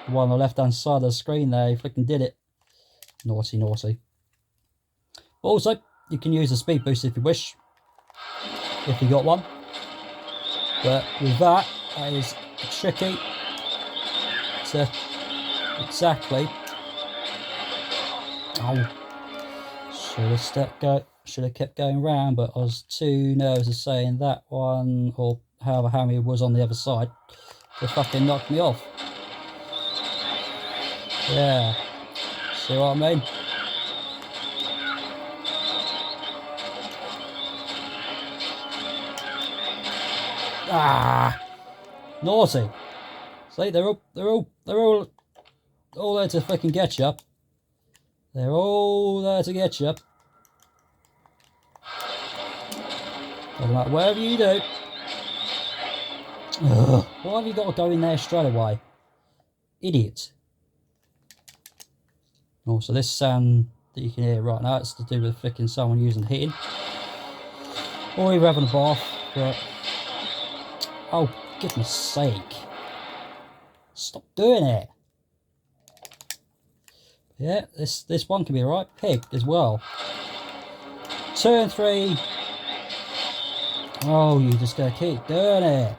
The one on the left-hand side of the screen there, you flicking did it. Naughty. Also, you can use a speed boost if you wish. If you got one. But with that is tricky to exactly... Oh, should have kept going round, but I was too nervous of saying that one, or however how many was on the other side, to fucking knock me off. Yeah, see what I mean? Naughty. See, they're all there to fucking get you. They're all there to get you. Doesn't matter whatever you do. Ugh. Why have you got to go in there straight away? Idiot. Also, this sound that you can hear right now, it's to do with flicking someone using heating. Or even having a bath, but... Oh, goodness sake. Stop doing it. Yeah, this one can be right pig as well. 2 and 3. Oh, you just gotta keep doing it.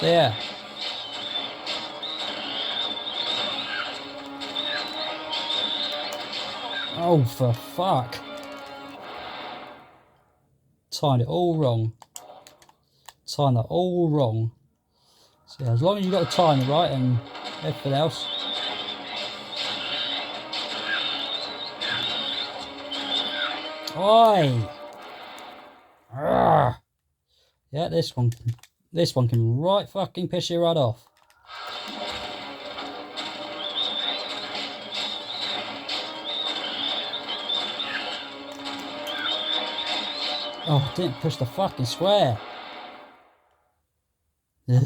So yeah. Oh, for fuck. Timed it all wrong. Timed that all wrong. So yeah, as long as you got the timing right and everything else. Oi! Arrgh. Yeah, this one can right fucking piss you right off. Oh, didn't push the fucking square. Ugh.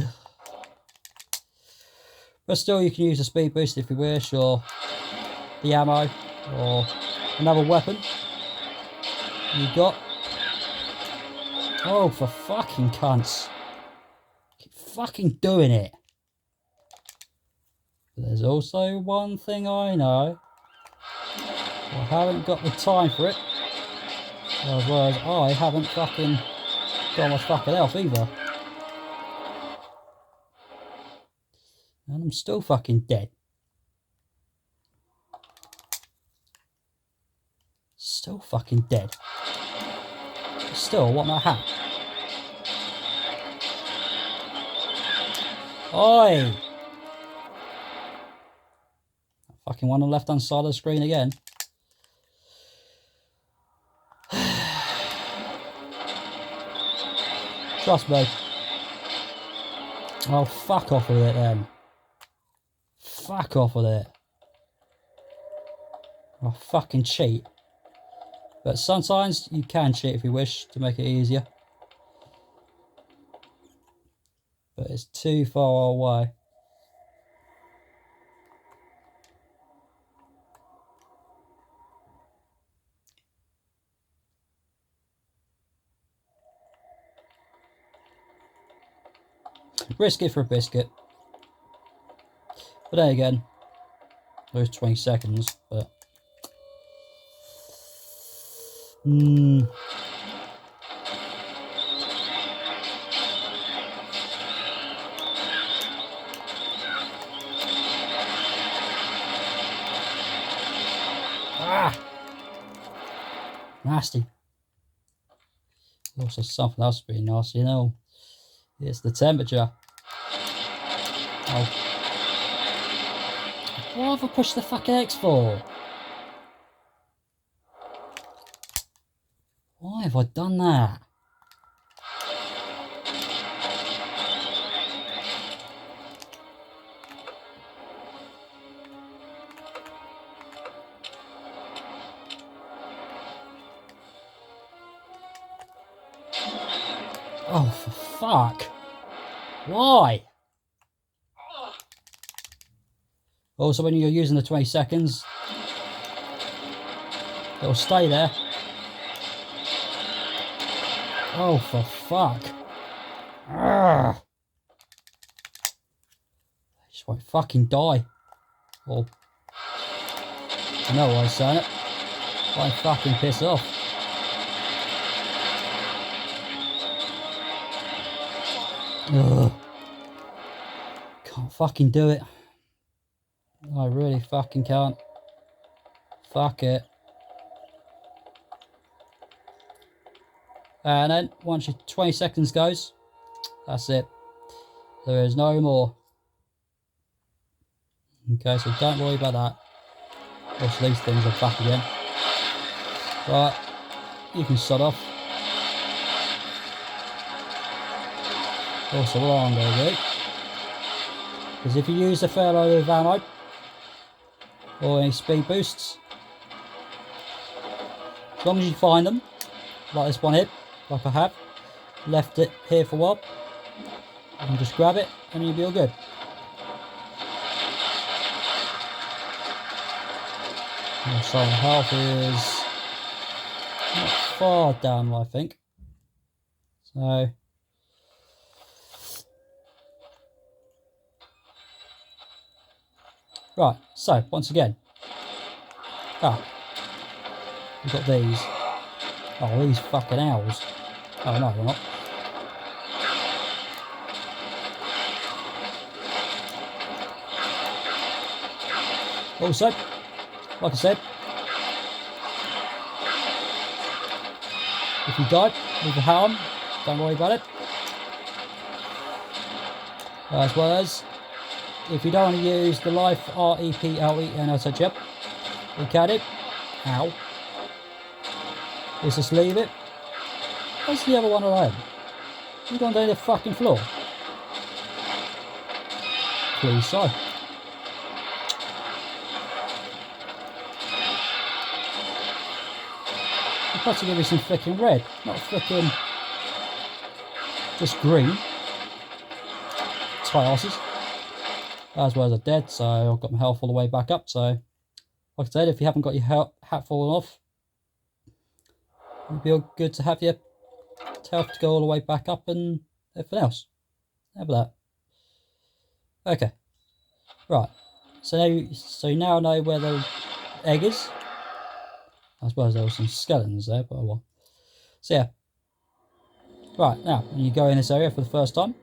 But still, you can use a speed boost if you wish, or the ammo, or another weapon you got. Oh, for fucking cunts. Keep fucking doing it. But there's also one thing I know. I haven't got the time for it. As well as I haven't fucking got much fucking health either. And I'm still fucking dead. Still fucking dead. Still, what my hat? Oi! Fucking one on the left hand side of the screen again. Trust me. Oh, fuck off with it then. Fuck off with it. I'll fucking cheat. But sometimes you can cheat if you wish to make it easier. But it's too far away. Risk it for a biscuit. But then again, there's 20 seconds, but... Ah! Nasty. Also something else being nasty, you know. It's the temperature. Oh. Why have I pushed the fucking X for? Why have I done that? Oh, for fuck. Why? Also, when you're using the 20 seconds, it'll stay there. Oh, for fuck. Arrgh. I just won't fucking die. Or, I know why I'm saying it. Why fucking piss off. Ugh. Can't fucking do it. I really fucking can't. Fuck it. And then, once your 20 seconds goes, that's it. There is no more. Okay, so don't worry about that. Also, these things are back again. Right, you can shut off. Also, what I'm going to do is if you use a fair load of ammo or any speed boosts, as long as you find them, like this one here, like I have, left it here for a while, you can just grab it and you'll be all good. So the health is not far down, I think. So right, so once again, we've got these. Oh, these fucking owls. Oh no, they're not. Also, like I said, if you die with the harm, don't worry about it. As well as, if you don't want to use the life REPLEN, I said yep, you can it. Ow. Let's just leave it. Where's the other one alone? You've gone down the fucking floor. Please so. You've got to give me some flicking red, not flicking just green. Tie asses. As well as I'm dead, so I've got my health all the way back up. So, like I said, if you haven't got your hat fallen off, it'd be all good to have your health to go all the way back up and everything else. Have that. Okay. Right. So you now know where the egg is. I suppose there were some skeletons there, but well. So yeah. Right, now, when you go in this area for the first time,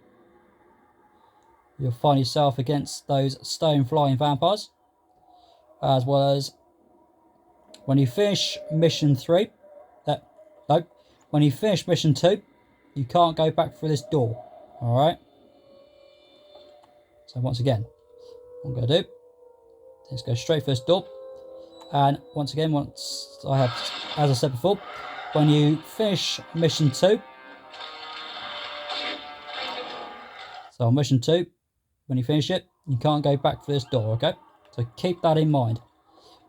you'll find yourself against those stone flying vampires. As well as when you finish mission 3, when you finish mission 2, you can't go back through this door. Alright? So once again, what I'm going to do is go straight for this door. And once again, as I said before, when you finish mission 2, so on mission 2, when you finish it, you can't go back through this door, okay? So keep that in mind.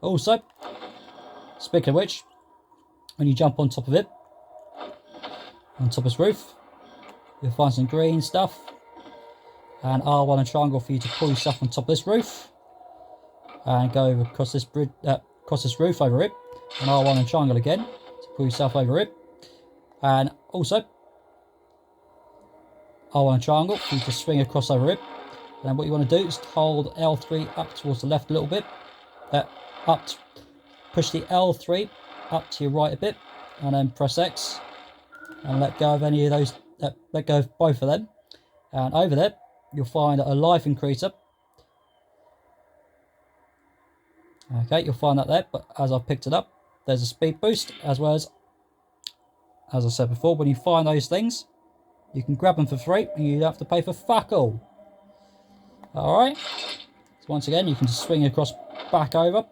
Also, speaking of which, when you jump on top of it, on top of this roof, you'll find some green stuff, and R1 and triangle for you to pull yourself on top of this roof, and go over across this bridge, across this roof over it, and R1 and triangle again to pull yourself over it, and also R1 and triangle for you to swing across over it. And what you want to do is hold L3 up towards the left a little bit, push the L3 up to your right a bit, and then press X, and let go of any of those. Let go of both of them, and over there you'll find a life increaser. Okay, you'll find that there, but as I picked it up, there's a speed boost, as well as I said before, when you find those things, you can grab them for free, and you don't have to pay for fuck all. Alright, so once again, you can just swing across, back over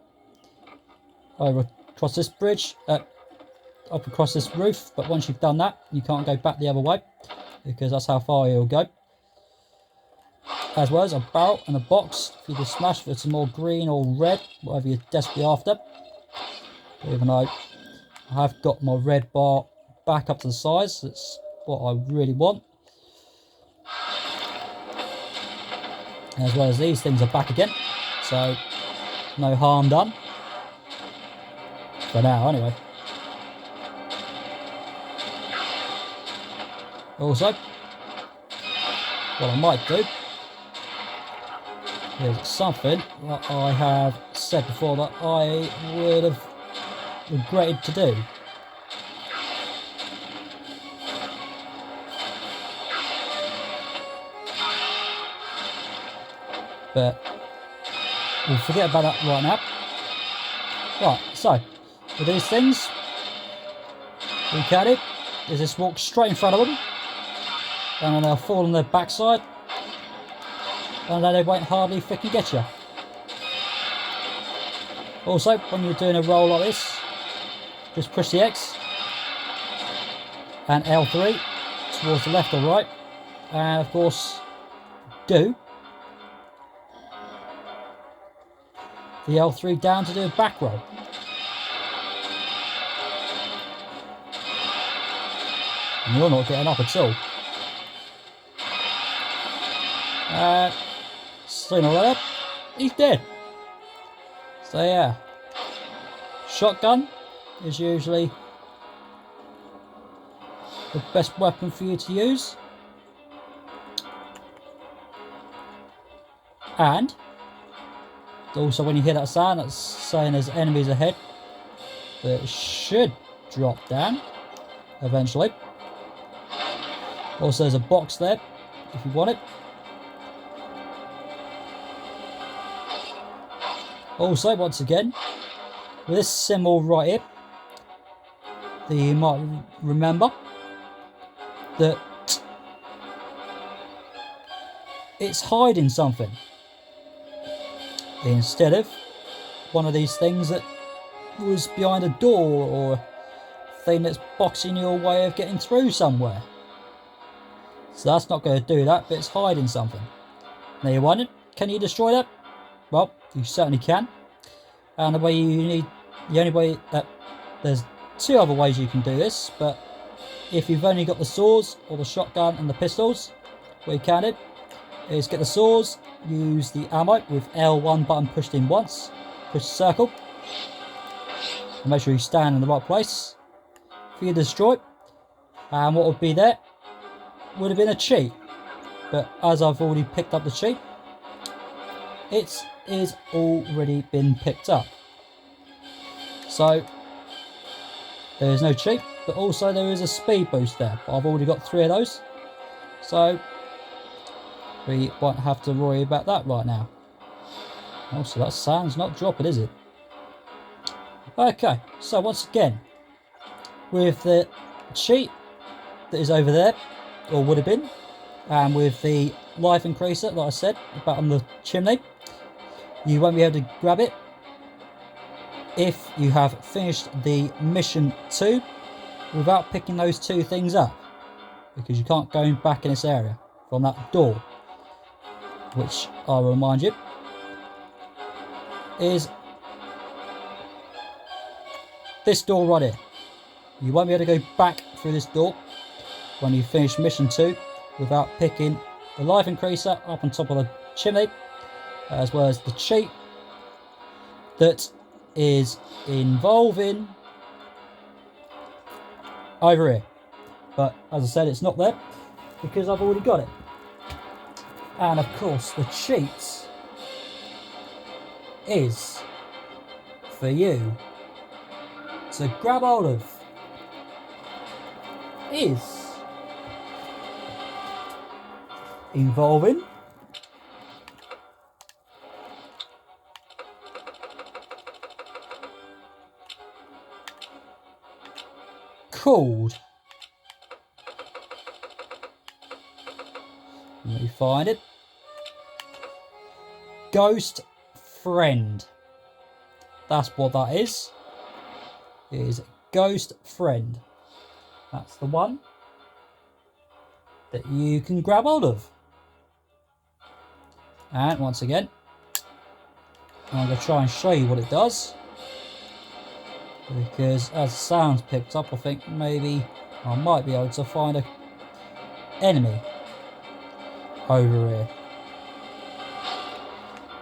across this bridge, up across this roof, but once you've done that, you can't go back the other way, because that's how far you'll go. As well as a barrel and a box for you to smash for some more green or red, whatever you're desperately after. Even though I have got my red bar back up to the size, that's what I really want. As well as these things are back again, so no harm done. For now, anyway. Also, what I might do is something that I have said before that I would have regretted to do. But we'll forget about that right now. Right, so with these things, we can it is just walk straight in front of them, and then they'll fall on their backside, and then they won't hardly freaking get you. Also, when you're doing a roll like this, just push the X and L3 towards the left or right, and of course do the L3 down to do a back roll. And you're not getting up at all. Sooner or later, he's dead. So yeah, shotgun is usually the best weapon for you to use. And also when you hear that sound, that's saying there's enemies ahead that should drop down eventually. Also there's a box there if you want it. Also, once again, with this symbol right here, you might remember that it's hiding something instead of one of these things that was behind a door or a thing that's boxing your way of getting through somewhere. So that's not going to do that, but it's hiding something. Now you want it? Can you destroy that? Well, you certainly can. And the only way that there's two other ways you can do this, but if you've only got the saws or the shotgun and the pistols, what you can do is get the saws, use the ammo with L1 button pushed in once, push the circle, and make sure you stand in the right place for you to destroy. And what would be there would have been a cheat, but as I've already picked up the cheat, it is already been picked up. So there is no cheat, but also there is a speed boost there. But I've already got 3 of those, so we won't have to worry about that right now. Also, that sound's not dropping, is it? Okay, so once again, with the cheat that is over there, or would have been, and with the life increaser, like I said, about on the chimney, you won't be able to grab it if you have finished the mission 2 without picking those 2 things up, because you can't go back in this area from that door, which I'll remind you is this door right here. You won't be able to go back through this door when you finish mission 2 without picking the life increaser up on top of the chimney, as well as the cheat that is involving over here. But as I said, it's not there because I've already got it. And of course the cheat is for you to grab hold of is involving called, let me find it, Ghost Friend. That's what that is. It is Ghost Friend. That's the one that you can grab hold of. And once again, I'm going to try and show you what it does, because as the sound's picked up, I think maybe I might be able to find an enemy over here.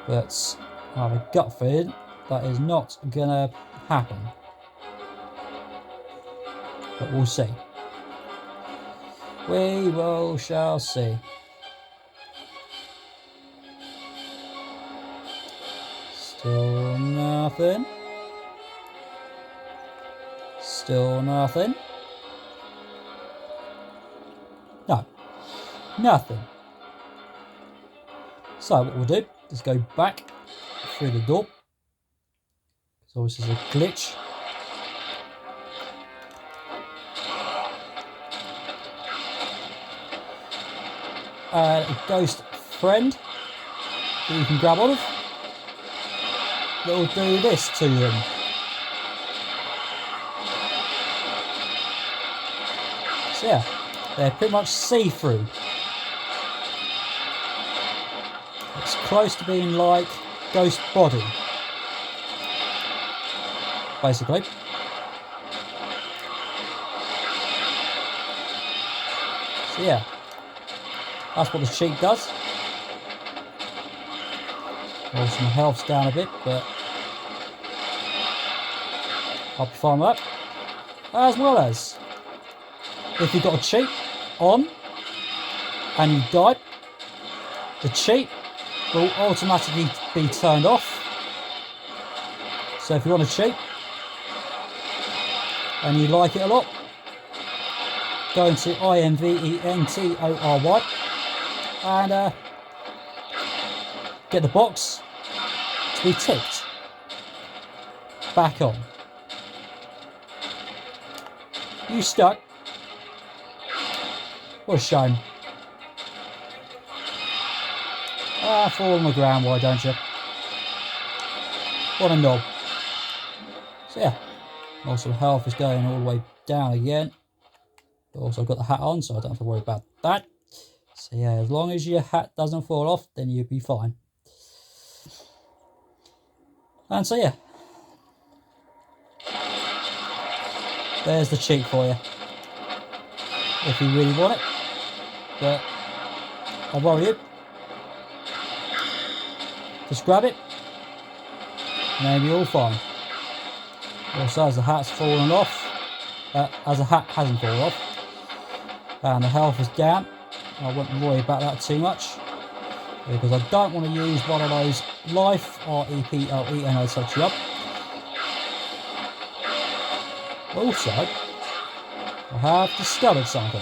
But I have a gut feeling that is not going to happen. But we'll see. We will shall see. Still nothing. Still nothing. No, nothing. So what we'll do is go back through the door. So this is a glitch. A ghost friend that you can grab hold of that will do this to them. So yeah, they're pretty much see-through. It's close to being like Ghost Body, basically. So yeah, that's what the cheat does. Also, my health's down a bit, but I'll be fine with that. As well as, if you've got a cheat on and you die, the cheat will automatically be turned off. So if you want to cheat and you like it a lot, go into INVENTORY and get the box to be ticked back on. You stuck? What a shame. Fall on the ground, why don't you? What a knob. So yeah, also health is going all the way down again. But also I've got the hat on, so I don't have to worry about that. So yeah, as long as your hat doesn't fall off, then you'll be fine. And so yeah, there's the cheat for you, if you really want it. But I'll worry you. Just grab it, and then you're all fine. Also, as the hat's fallen off, as the hat hasn't fallen off, and the health is down, I won't worry about that too much. because I don't want to use one of those life REPLE and I touch you up. Also, I have discovered something,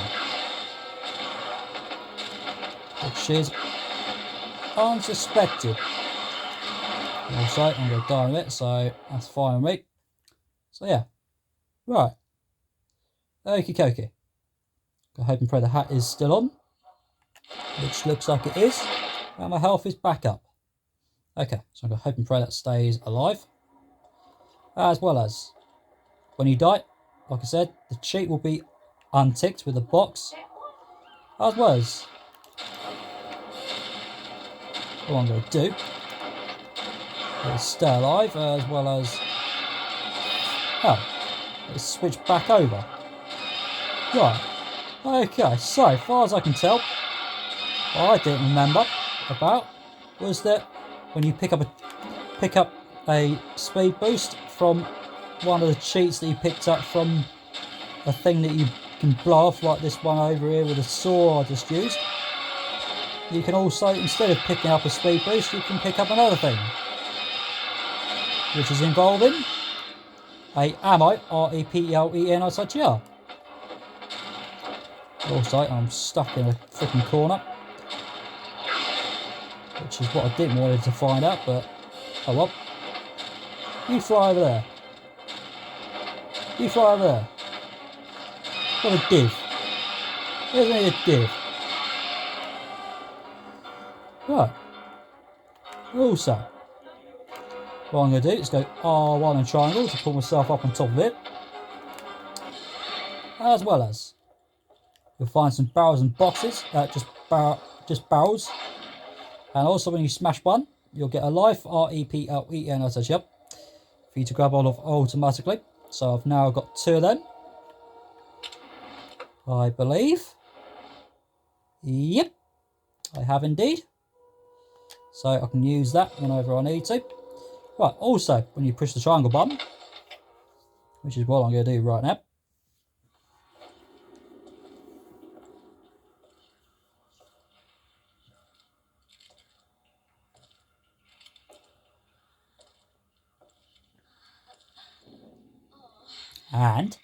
which is unsuspected. Also, I'm going to die in it, so that's fine with me. So yeah, right. Okie dokie. I hope and pray the hat is still on, which looks like it is, and my health is back up. Okay, so I'm going to hope and pray that stays alive. As well as, when you die, like I said, the cheat will be unticked with a box. As well as, what I'm going to do is stay alive, as well as, oh, let's switch back over. Right, okay, so far as I can tell, what I didn't remember about was that when you pick up a speed boost from one of the cheats that you picked up from a thing that you can blow off, like this one over here with a saw I just used, you can also, instead of picking up a speed boost, you can pick up another thing, which is involving a ammo REPLENITR. Also, I'm stuck in a freaking corner, which is what I didn't want to find out, but oh well. You fly over there. You fly over there. What a div. Isn't he a div? Right. Also, what I'm going to do is go R1 and triangle to pull myself up on top of it. As well as, you'll find some barrels and boxes, just barrels. And also when you smash one, you'll get a life REPLENITR for you to grab all of automatically. So I've now got 2 of them, I believe. Yep, I have indeed. So I can use that whenever I need to. Right, also when you push the triangle button, which is what I'm going to do right now. And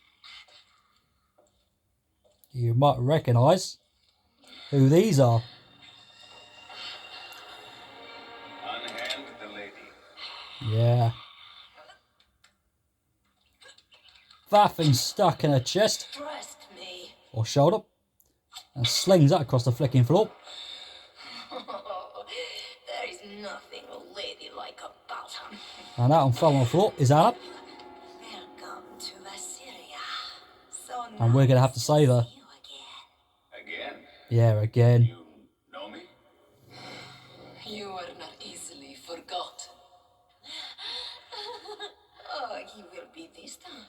you might recognise who these are. Unhand the lady. Yeah. That thing's stuck in her chest or shoulder and slings that across the flicking floor. There is nothing ladylike about him. And that on fell on the floor is Anna. Welcome to Assyria. So And we're going to have to save her. Again? Yeah, again. You know me? You are not easily forgotten. Oh, he will be this time.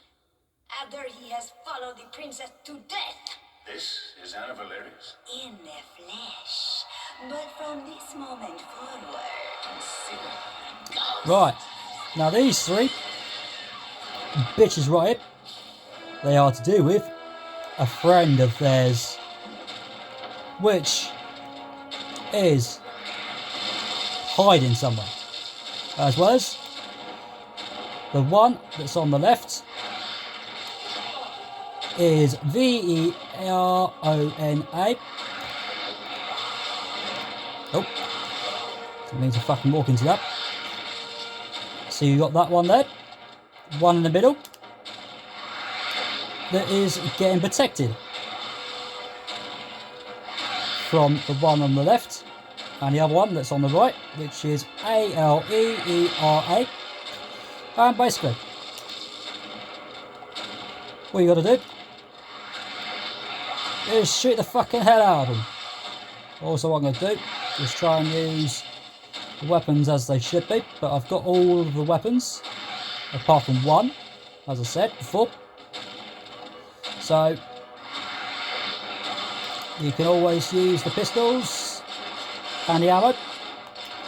After he has followed the princess to death. This is Anna Valerius. In the flesh. But from this moment forward, consider ghost. Right. Now these 3 bitches right here, they are to do with a friend of theirs, which is hiding somewhere. As well as the one that's on the left is Verona. Oh, it means to fucking walk into that. So you got that one there, one in the middle that is getting protected from the one on the left, and the other one that's on the right, which is ALEERA. And basically, what you got to do is shoot the fucking hell out of them. Also, what I'm going to do is try and use the weapons as they should be, but I've got all of the weapons apart from one, as I said before. So you can always use the pistols and the ammo.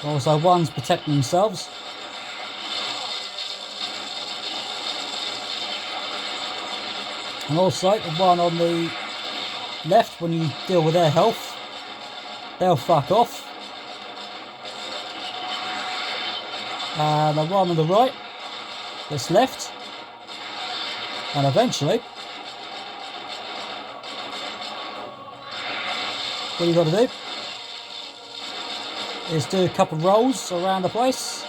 Also, one's protecting themselves. And also the one on the left, when you deal with their health, they'll fuck off. And the one on the right gets left. And eventually, what you got to do is do a couple of rolls around the place,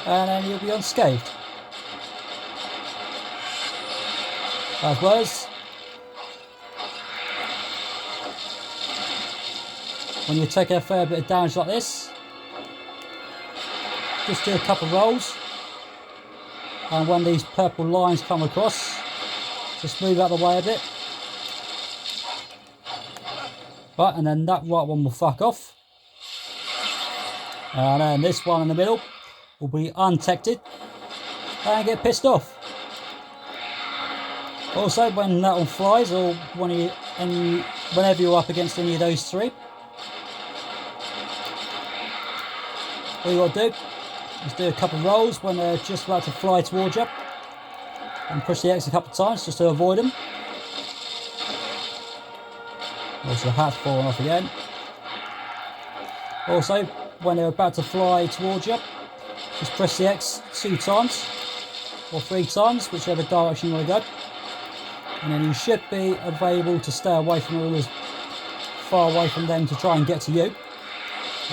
and then you'll be unscathed. As well as when you take a fair bit of damage like this, just do a couple of rolls, and when these purple lines come across, just move out of the way a bit. Right, and then that right one will fuck off. And then this one in the middle will be undetected and get pissed off. Also, when that one flies, or whenever you're up against any of those three, all you got to do is do a couple of rolls when they're just about to fly towards you, and push the X a couple of times just to avoid them. Also, the hat's falling off again. Also, when they're about to fly towards you, just press the X 2 times or 3 times, whichever direction you want to go, and then you should be available to stay away from all as far away from them to try and get to you.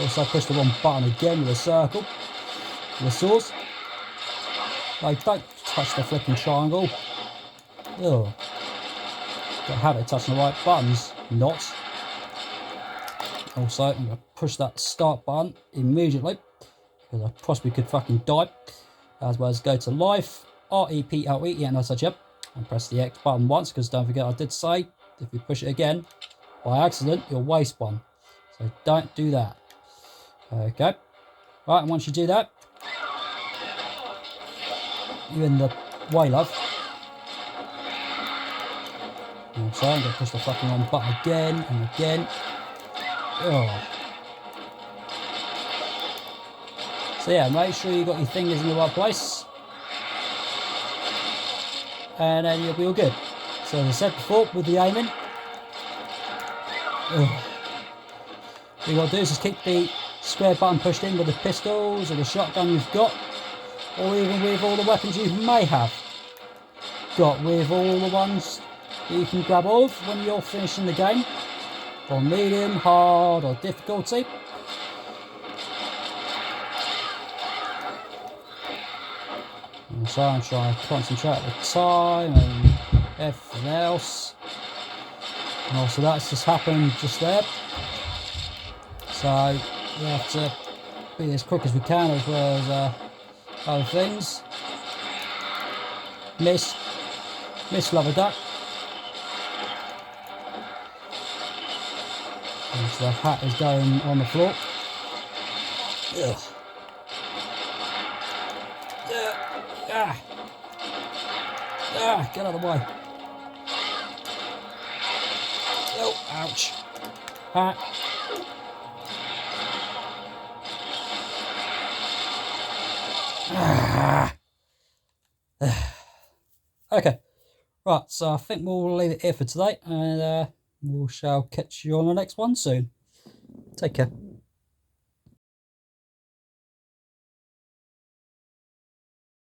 Also, push the wrong button again with a circle, with the swords. Like, don't touch the flipping triangle. Ugh. Got a habit of touching the right buttons. Not. Also, I'm going to push that start button immediately, because I possibly could fucking die. As well as go to life, REPLE, yeah, no such, yep, and press the X button once, because don't forget I did say, if you push it again, by accident, you'll waste one. So don't do that. Okay. Right, and once you do that, you're in the way, love. So I'm going to push the fucking on button again and again. Oh. So yeah, make sure you got your fingers in the right place, and then you'll be all good. So as I said before, with the aiming, what you got to do is just keep the square button pushed in with the pistols or the shotgun you've got, or even with all the weapons you may have got, with all the ones that you can grab all of when you're finishing the game, on medium, hard, or difficulty. And so I'm trying to concentrate at the time and everything else. And also that's just happened just there. So we have to be as quick as we can, as well as other things. Miss Lover Duck. And so the hat is going on the floor. Ugh. Get out of the way. Oh, ouch. Okay, right, so I think we'll leave it here for today, and we shall catch you on the next one soon. Take care.